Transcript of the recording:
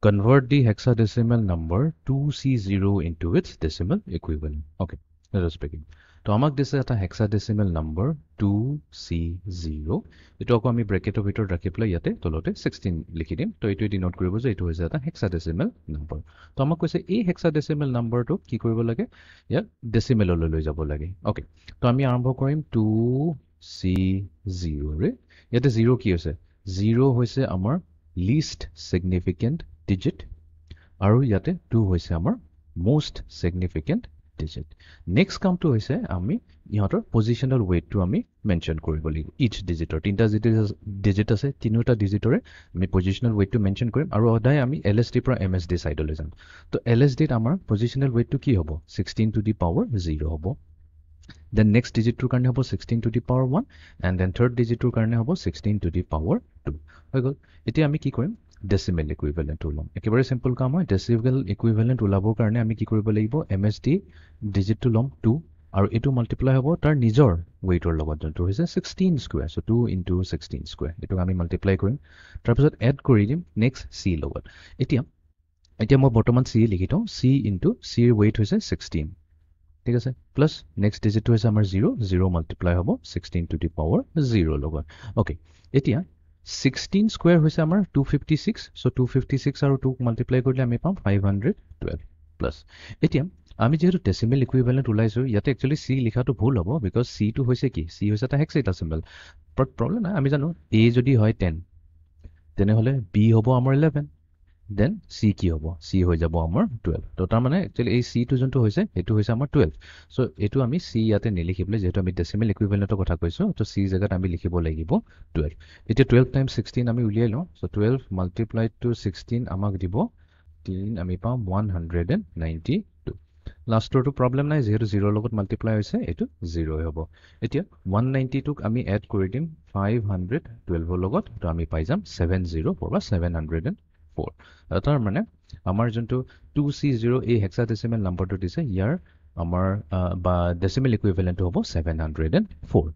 Convert the hexadecimal number 2C0 into its decimal equivalent. Okay, let us begin. তো আমাক দিছে এটা hexadecimal number 2C0. এটো আকৌ আমি ব্ৰেকেটৰ ভিতৰত ৰাখি পেলাই ইয়াতে তলতে 16 লিখি দিম। তো এইটো ডিনোট কৰিব যে এইটো হৈছে এটা hexadecimal number. তো আমাক কৈছে এই hexadecimal numberটো কি কৰিব লাগে? ইয়াক decimalলৈ লৈ যাব লাগে। Okay, তো আমি আৰম্ভ কৰিম 2C0 ৰে। ইয়াতে 0 কি হৈছে? 0 হৈছে আমাৰ least significant digit আৰু ইয়াতে 2 হৈছে আমাৰ most significant digit. Next কামটো হৈছে আমি ইহঁতৰ positional weight টো আমি মেনশন কৰিব লাগিব each digitor তিনটা digit আছে তিনিটা digitৰে আমি positional weight টো মেনশন কৰিম আৰু সদায় আমি LSD পৰা MSD সাইডলৈ যাম তো LSD ত আমাৰ positional weight টো কি হ'ব 16 to the power 0 হ'ব then next digit টোৰ কাৰণে হ'ব 16 to the power 1 and then third digit টোৰ কাৰণে হ'ব 16 to the power 2 হৈ গ'ল এতিয়া আমি কি কৰিম decimal equivalent ওলাম একেবাৰে সিম্পল কাম হয় decimal equivalent ওলাবৰ কাৰণে আমি কি কৰিব লাগিব MSD digit টো লম 2 আৰু এটো মাল্টিপ্লাই হ'ব তাৰ নিজৰ weightor লগত যোনটো হৈছে 16 স্কয়াৰ সো 2 into 16 স্কয়াৰ এটো আমি মাল্টিপ্লাই কৰিম তাৰ পিছত এড কৰি দিম নেক্সট c লগত এতিয়া মই বৰ্তমান c লিখি থওঁ c into c ৰ weight হৈছে 16 ঠিক আছে প্লাস নেক্সট ডিজিট টো হৈছে আমাৰ 0 0 মাল্টিপ্লাই হ'ব 16 টু দি পাৱাৰ 0 লগত ওকে এতিয়া 16 স্কয়াৰ হৈছে আমাৰ 256 সো 256 আৰু 2 মাল্টিপ্লাই কৰিলে আমি পাম 512 প্লাস এতিয়া আমি যেহেতু ডেসিমেল ইকুইভ্যালেন্ট উলাইছো ইয়াতে একচুয়ালি c লিখাটো ভুল হ'ব বিকজ c টো হৈছে কি c হৈছে এটা হেক্সাডেসিমেল বাট প্ৰবলেম নাই আমি জানো a যদি হয় 10 তেনেহলে b হ'ব আমাৰ 11 then c কি হ'ব c হৈ যাব আমাৰ 12 তো তাৰ মানে একচুয়ালি এই c টো যোনটো হৈছে এটো হৈছে আমাৰ 12 সো এটো আমি c ইয়াতে নিলিখিবলে যেহেতু আমি ডেসিমেল ইকুইভ্যালেন্টৰ কথা কৈছো তো c জায়গাত আমি লিখিব লাগিব 12 এতিয়া 12 টাইমছ 16 আমি উলিয়াই লওঁ সো 12 মাল্টিপ্লাইড টু 16 আমাক দিব 3 আমি পাম 192 লাষ্টৰটো প্ৰবলেম নাই যেহেতু 0 লগত মাল্টিপ্লাই হৈছে এটো 0 হ'ব এতিয়া 192 ক আমি এড কৰি দিম 512 লগত তো আমি পাই যাম 704 বা 704 তাৰ মানে আমাৰ যোনটো 2C0 এই হেক্সাডেসিমেল নাম্বাৰটো দিছে ইয়াৰ আমাৰ বা ডেসিমেল ইকুইভ্যালেন্ট হ'ব 704